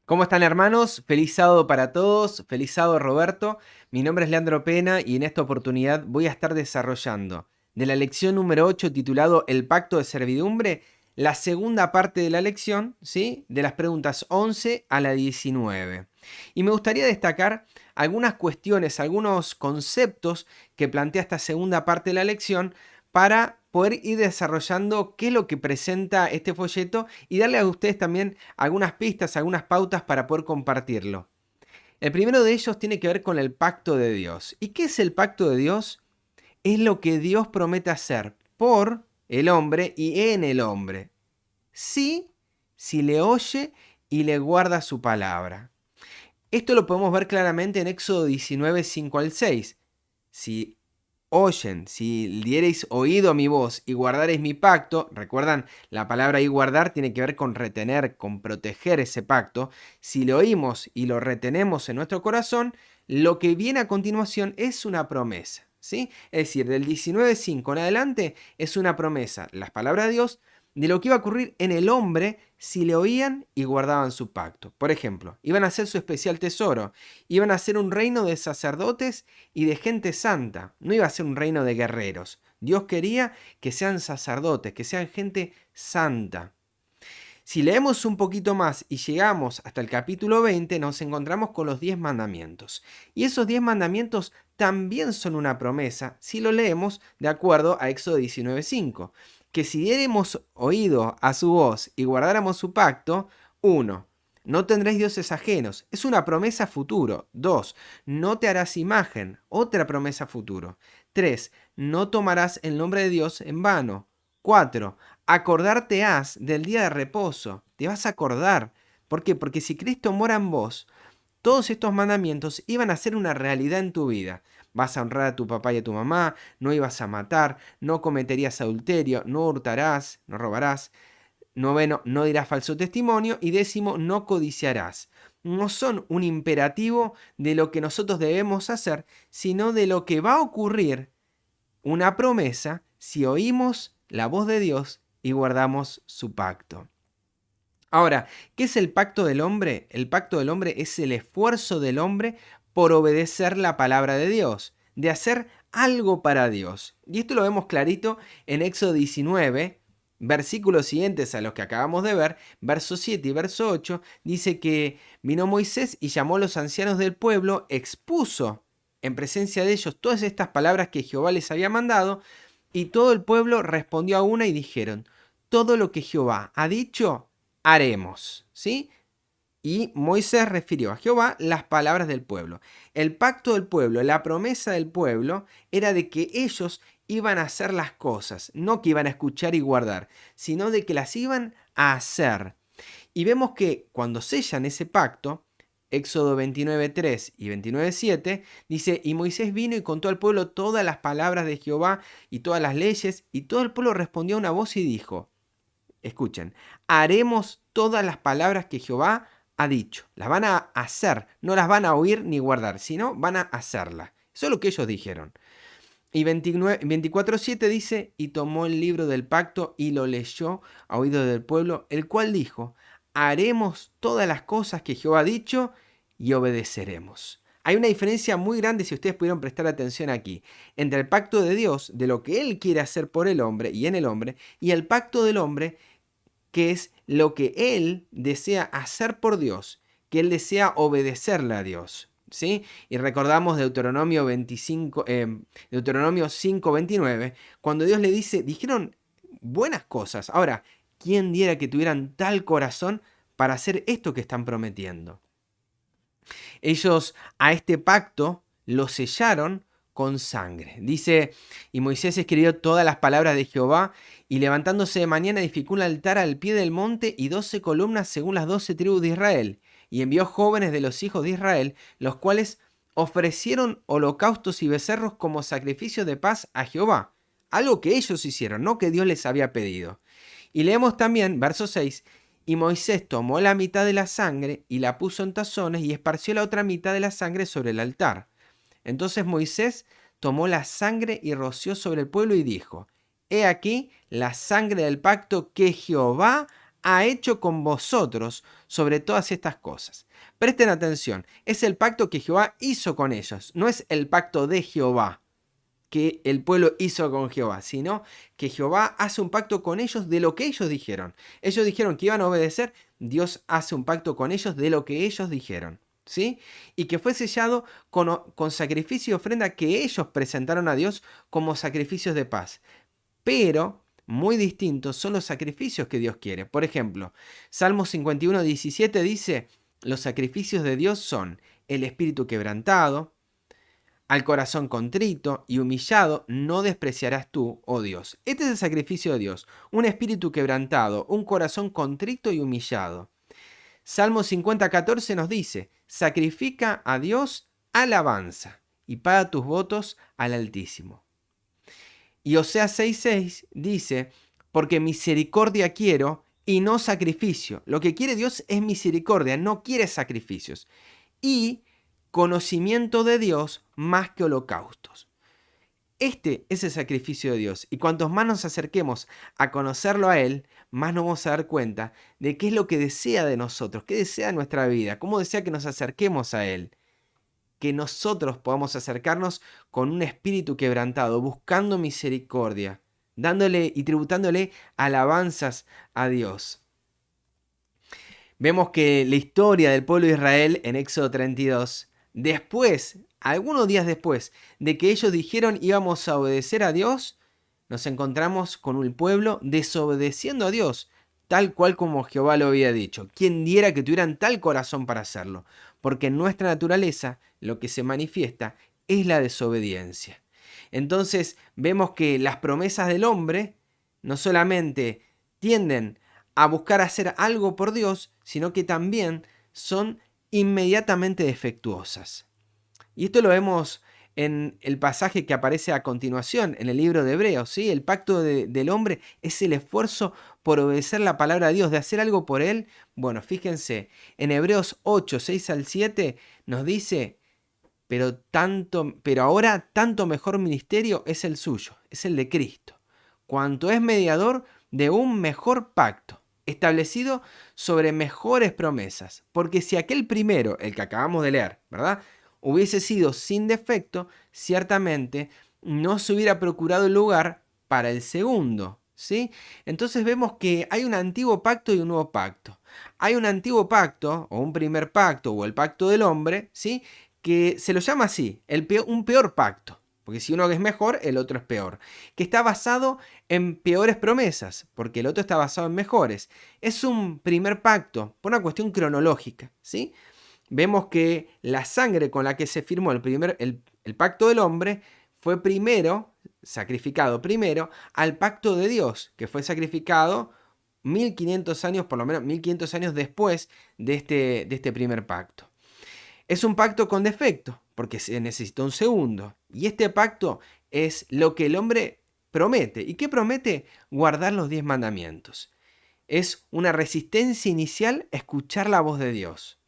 ¿Cómo están, hermanos? Feliz sábado para todos, feliz sábado, Roberto. Mi nombre es Leandro Pena y en esta oportunidad voy a estar desarrollando de la lección número 8 titulado El Pacto de Servidumbre, la segunda parte de la lección, ¿sí? De las preguntas 11 a la 19. Y me gustaría destacar algunas cuestiones, algunos conceptos que plantea esta segunda parte de la lección para poder ir desarrollando qué es lo que presenta este folleto y darle a ustedes también algunas pistas, algunas pautas para poder compartirlo. El primero de ellos tiene que ver con el pacto de Dios. ¿Y qué es el pacto de Dios? Es lo que Dios promete hacer por el hombre y en el hombre. Sí, si le oye y le guarda su palabra. Esto lo podemos ver claramente en Éxodo 19, 5 al 6. Si oyen, si diereis oído a mi voz y guardareis mi pacto, recuerdan, la palabra ahí guardar tiene que ver con retener, con proteger ese pacto. Si lo oímos y lo retenemos en nuestro corazón, lo que viene a continuación es una promesa, ¿sí? Es decir, del 19.5 en adelante es una promesa, las palabras de Dios, de lo que iba a ocurrir en el hombre si le oían y guardaban su pacto. Por ejemplo, iban a ser su especial tesoro, iban a ser un reino de sacerdotes y de gente santa, no iba a ser un reino de guerreros. Dios quería que sean sacerdotes, que sean gente santa. Si leemos un poquito más y llegamos hasta el capítulo 20, nos encontramos con los 10 mandamientos. Y esos 10 mandamientos también son una promesa si lo leemos de acuerdo a Éxodo 19:5, que si diéremos oído a su voz y guardáramos su pacto, 1. No tendréis dioses ajenos. Es una promesa futuro. 2. No te harás imagen. Otra promesa futuro. 3. No tomarás el nombre de Dios en vano. 4. Acordarte has del día de reposo. Te vas a acordar. ¿Por qué? Porque si Cristo mora en vos, todos estos mandamientos iban a ser una realidad en tu vida. Vas a honrar a tu papá y a tu mamá, no ibas a matar, no cometerías adulterio, no hurtarás, no robarás. Noveno, no dirás falso testimonio. Y décimo, no codiciarás. No son un imperativo de lo que nosotros debemos hacer, sino de lo que va a ocurrir, una promesa, si oímos la voz de Dios y guardamos su pacto. Ahora, ¿qué es el pacto del hombre? El pacto del hombre es el esfuerzo del hombre por obedecer la palabra de Dios, de hacer algo para Dios. Y esto lo vemos clarito en Éxodo 19, versículos siguientes a los que acabamos de ver, verso 7 y verso 8, dice que vino Moisés y llamó a los ancianos del pueblo, expuso en presencia de ellos todas estas palabras que Jehová les había mandado, y todo el pueblo respondió a una y dijeron: todo lo que Jehová ha dicho, haremos, ¿sí? Y Moisés refirió a Jehová las palabras del pueblo. El pacto del pueblo, la promesa del pueblo, era de que ellos iban a hacer las cosas, no que iban a escuchar y guardar, sino de que las iban a hacer. Y vemos que cuando sellan ese pacto, Éxodo 29:3 y 29:7, dice: y Moisés vino y contó al pueblo todas las palabras de Jehová y todas las leyes, y todo el pueblo respondió a una voz y dijo, escuchen, haremos todas las palabras que Jehová ha dicho. Las van a hacer, no las van a oír ni guardar, sino van a hacerlas. Eso es lo que ellos dijeron. Y 24:7 dice, y tomó el libro del pacto y lo leyó a oído del pueblo, el cual dijo, haremos todas las cosas que Jehová ha dicho y obedeceremos. Hay una diferencia muy grande, si ustedes pudieron prestar atención aquí, entre el pacto de Dios, de lo que Él quiere hacer por el hombre y en el hombre, y el pacto del hombre, que es lo que Él desea hacer por Dios, que Él desea obedecerle a Dios. ¿Sí? Y recordamos Deuteronomio 5:29, cuando Dios le dice, dijeron buenas cosas, ahora, ¿quién diera que tuvieran tal corazón para hacer esto que están prometiendo? Ellos a este pacto lo sellaron con sangre. Dice, y Moisés escribió todas las palabras de Jehová, y levantándose de mañana edificó un altar al pie del monte y 12 columnas según las 12 tribus de Israel, y envió jóvenes de los hijos de Israel, los cuales ofrecieron holocaustos y becerros como sacrificio de paz a Jehová, algo que ellos hicieron, no que Dios les había pedido. Y leemos también, verso 6, y Moisés tomó la mitad de la sangre y la puso en tazones y esparció la otra mitad de la sangre sobre el altar. Entonces Moisés tomó la sangre y roció sobre el pueblo y dijo, he aquí la sangre del pacto que Jehová ha hecho con vosotros sobre todas estas cosas. Presten atención, es el pacto que Jehová hizo con ellos, no es el pacto de Jehová que el pueblo hizo con Jehová, sino que Jehová hace un pacto con ellos de lo que ellos dijeron. Ellos dijeron que iban a obedecer, Dios hace un pacto con ellos de lo que ellos dijeron, ¿sí? Y que fue sellado con sacrificio y ofrenda que ellos presentaron a Dios como sacrificios de paz. Pero muy distintos son los sacrificios que Dios quiere. Por ejemplo, Salmo 51:17 dice, los sacrificios de Dios son el espíritu quebrantado, al corazón contrito y humillado no despreciarás tú, oh Dios. Este es el sacrificio de Dios, un espíritu quebrantado, un corazón contrito y humillado. Salmo 50:14 nos dice, sacrifica a Dios alabanza y paga tus votos al Altísimo. Y Oseas 6:6 dice, porque misericordia quiero y no sacrificio. Lo que quiere Dios es misericordia, no quiere sacrificios. Y conocimiento de Dios más que holocaustos. Este es el sacrificio de Dios. Y cuantos más nos acerquemos a conocerlo a Él, más nos vamos a dar cuenta de qué es lo que desea de nosotros, qué desea de nuestra vida, cómo desea que nos acerquemos a Él. Que nosotros podamos acercarnos con un espíritu quebrantado, buscando misericordia, dándole y tributándole alabanzas a Dios. Vemos que la historia del pueblo de Israel en Éxodo 32, después, algunos días después de que ellos dijeron íbamos a obedecer a Dios, nos encontramos con un pueblo desobedeciendo a Dios, tal cual como Jehová lo había dicho. ¿Quién diera que tuvieran tal corazón para hacerlo? Porque en nuestra naturaleza lo que se manifiesta es la desobediencia. Entonces vemos que las promesas del hombre no solamente tienden a buscar hacer algo por Dios, sino que también son inmediatamente defectuosas. Y esto lo vemos en el pasaje que aparece a continuación en el libro de Hebreos, ¿sí? El pacto del hombre es el esfuerzo por obedecer la palabra de Dios, de hacer algo por Él. Bueno, fíjense, en Hebreos 8, 6 al 7 nos dice, pero ahora tanto mejor ministerio es el suyo, es el de Cristo, cuanto es mediador de un mejor pacto, establecido sobre mejores promesas. Porque si aquel primero, el que acabamos de leer, ¿verdad?, hubiese sido sin defecto, ciertamente no se hubiera procurado el lugar para el segundo, ¿sí? Entonces vemos que hay un antiguo pacto y un nuevo pacto. Hay un antiguo pacto, o un primer pacto, o el pacto del hombre, ¿sí?, que se lo llama así, un peor pacto. Porque si uno es mejor, el otro es peor. Que está basado en peores promesas, porque el otro está basado en mejores. Es un primer pacto, por una cuestión cronológica, ¿sí? Vemos que la sangre con la que se firmó el pacto del hombre fue sacrificado primero al pacto de Dios, que fue sacrificado 1500 años, por lo menos 1500 años después de este primer pacto. Es un pacto con defecto, porque se necesitó un segundo. Y este pacto es lo que el hombre promete. ¿Y qué promete? Guardar los 10 mandamientos. Es una resistencia inicial a escuchar la voz de Dios.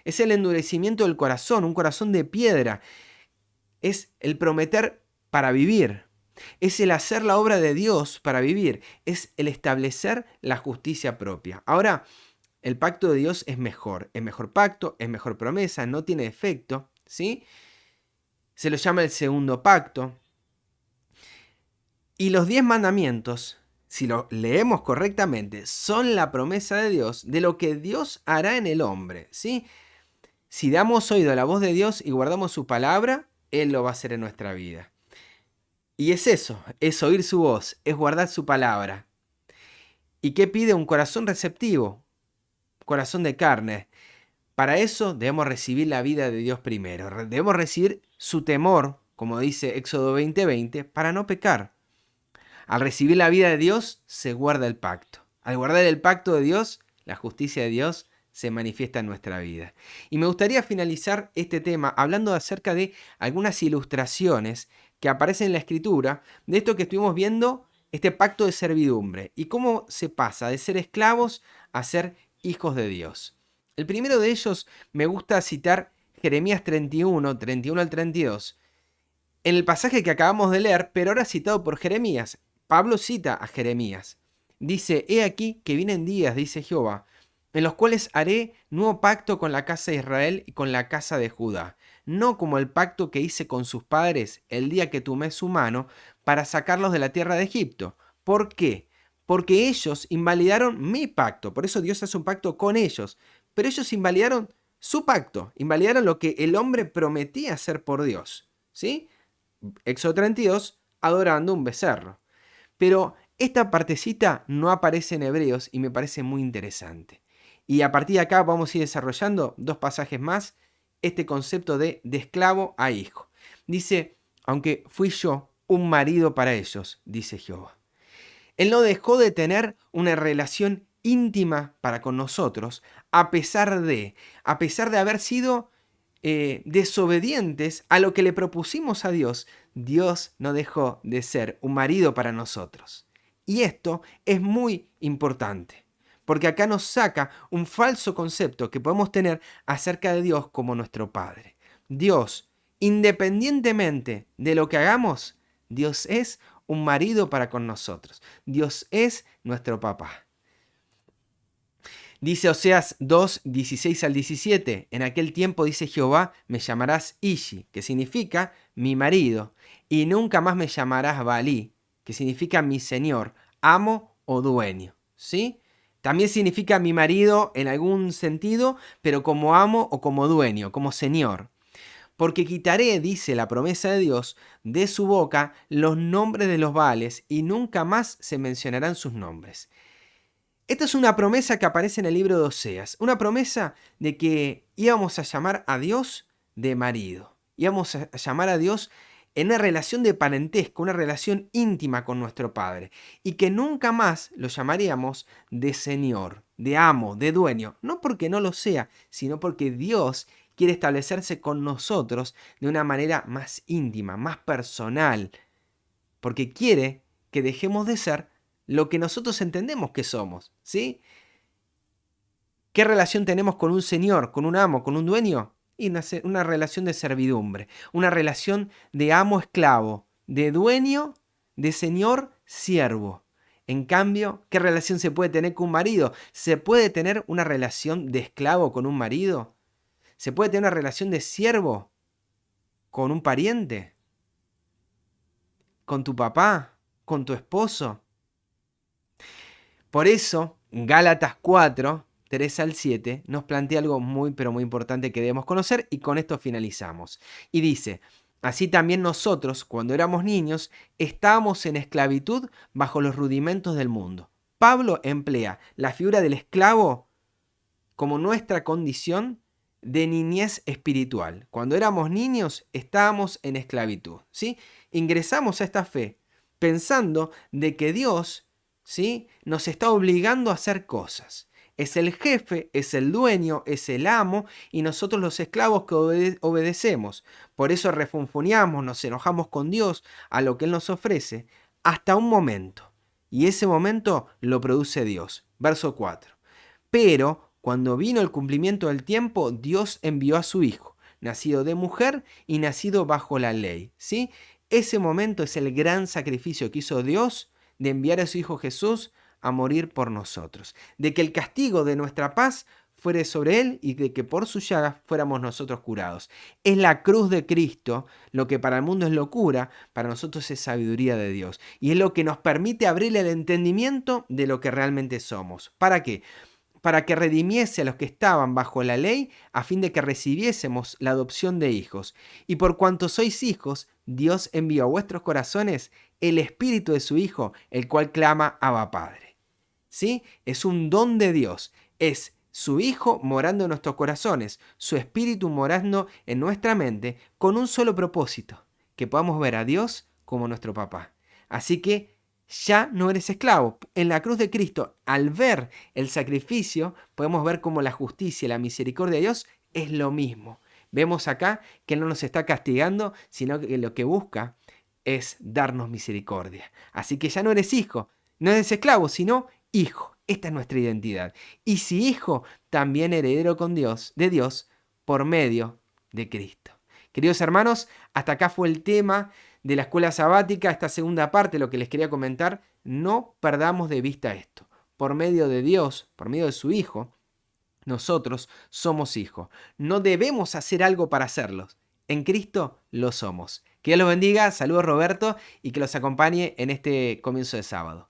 Es el endurecimiento del corazón, un corazón de piedra. Es el prometer para vivir. Es el hacer la obra de Dios para vivir. Es el establecer la justicia propia. Ahora, el pacto de Dios es mejor pacto, es mejor promesa, no tiene defecto, ¿sí? Se lo llama el segundo pacto. Y los 10 mandamientos, si lo leemos correctamente, son la promesa de Dios de lo que Dios hará en el hombre, ¿sí? Si damos oído a la voz de Dios y guardamos su palabra, Él lo va a hacer en nuestra vida. Y es eso, es oír su voz, es guardar su palabra. ¿Y qué pide? Un corazón receptivo, corazón de carne. Para eso debemos recibir la vida de Dios primero. Debemos recibir su temor, como dice Éxodo 20:20, para no pecar. Al recibir la vida de Dios, se guarda el pacto. Al guardar el pacto de Dios, la justicia de Dios se manifiesta en nuestra vida. Y me gustaría finalizar este tema hablando acerca de algunas ilustraciones que aparecen en la Escritura de esto que estuvimos viendo, este pacto de servidumbre, y cómo se pasa de ser esclavos a ser hijos de Dios. El primero de ellos me gusta citar Jeremías 31, 31 al 32, en el pasaje que acabamos de leer, pero ahora citado por Jeremías. Pablo cita a Jeremías. Dice, he aquí que vienen días, dice Jehová, en los cuales haré nuevo pacto con la casa de Israel y con la casa de Judá, no como el pacto que hice con sus padres el día que tomé su mano para sacarlos de la tierra de Egipto. ¿Por qué? Porque ellos invalidaron mi pacto, por eso Dios hace un pacto con ellos, pero ellos invalidaron su pacto, invalidaron lo que el hombre prometía hacer por Dios, ¿sí? Éxodo 32, adorando un becerro. Pero esta partecita no aparece en Hebreos y me parece muy interesante. Y a partir de acá vamos a ir desarrollando 2 pasajes más este concepto de esclavo a hijo. Dice, aunque fui yo un marido para ellos, dice Jehová. Él no dejó de tener una relación íntima para con nosotros, a pesar de haber sido desobedientes a lo que le propusimos a Dios. Dios no dejó de ser un marido para nosotros. Y esto es muy importante, porque acá nos saca un falso concepto que podemos tener acerca de Dios como nuestro Padre. Dios, independientemente de lo que hagamos, Dios es un marido para con nosotros. Dios es nuestro papá. Dice Oseas 2, 16 al 17, en aquel tiempo dice Jehová, me llamarás Ishi, que significa mi marido, y nunca más me llamarás Baalí, que significa mi señor, amo o dueño, ¿sí? También significa mi marido en algún sentido, pero como amo o como dueño, como señor. Porque quitaré, dice la promesa de Dios, de su boca los nombres de los Baales y nunca más se mencionarán sus nombres. Esta es una promesa que aparece en el libro de Oseas, una promesa de que íbamos a llamar a Dios de marido, íbamos a llamar a Dios en una relación de parentesco, una relación íntima con nuestro Padre, y que nunca más lo llamaríamos de Señor, de amo, de dueño, no porque no lo sea, sino porque Dios quiere establecerse con nosotros de una manera más íntima, más personal, porque quiere que dejemos de ser lo que nosotros entendemos que somos, ¿sí? ¿Qué relación tenemos con un señor, con un amo, con un dueño? Y una relación de servidumbre, una relación de amo-esclavo, de dueño, de señor-siervo. En cambio, ¿qué relación se puede tener con un marido? ¿Se puede tener una relación de esclavo con un marido? ¿Se puede tener una relación de siervo con un pariente? ¿Con tu papá? ¿Con tu esposo? Por eso, Gálatas 4, 3 al 7, nos plantea algo muy, pero muy importante que debemos conocer y con esto finalizamos. Y dice, así también nosotros, cuando éramos niños, estábamos en esclavitud bajo los rudimentos del mundo. Pablo emplea la figura del esclavo como nuestra condición de niñez espiritual. Cuando éramos niños, estábamos en esclavitud, ¿sí? Ingresamos a esta fe pensando de que Dios, ¿sí?, nos está obligando a hacer cosas. Es el jefe, es el dueño, es el amo y nosotros los esclavos que obedecemos. Por eso refunfuñamos, nos enojamos con Dios a lo que Él nos ofrece hasta un momento. Y ese momento lo produce Dios. Verso 4. Pero cuando vino el cumplimiento del tiempo, Dios envió a su Hijo, nacido de mujer y nacido bajo la ley, ¿sí? Ese momento es el gran sacrificio que hizo Dios de enviar a su Hijo Jesús a morir por nosotros, de que el castigo de nuestra paz fuere sobre Él y de que por sus llagas fuéramos nosotros curados. Es la cruz de Cristo, lo que para el mundo es locura, para nosotros es sabiduría de Dios. Y es lo que nos permite abrir el entendimiento de lo que realmente somos. ¿Para qué? Para que redimiese a los que estaban bajo la ley, a fin de que recibiésemos la adopción de hijos. Y por cuanto sois hijos, Dios envió a vuestros corazones el Espíritu de su Hijo, el cual clama Abba Padre. ¿Sí? Es un don de Dios. Es su Hijo morando en nuestros corazones, su Espíritu morando en nuestra mente, con un solo propósito, que podamos ver a Dios como nuestro papá. Así que ya no eres esclavo. En la cruz de Cristo, al ver el sacrificio, podemos ver cómo la justicia y la misericordia de Dios es lo mismo. Vemos acá que Él no nos está castigando, sino que lo que busca es darnos misericordia. Así que ya no eres hijo, no eres esclavo, sino hijo. Esta es nuestra identidad. Y si hijo, también heredero con Dios, de Dios, por medio de Cristo. Queridos hermanos, hasta acá fue el tema de la escuela sabática, esta segunda parte, lo que les quería comentar No perdamos de vista esto. Por medio de Dios, por medio de su Hijo, nosotros somos hijos. No debemos hacer algo para hacerlos. En Cristo lo somos. Que Dios los bendiga. Saludos Roberto y que los acompañe en este comienzo de sábado.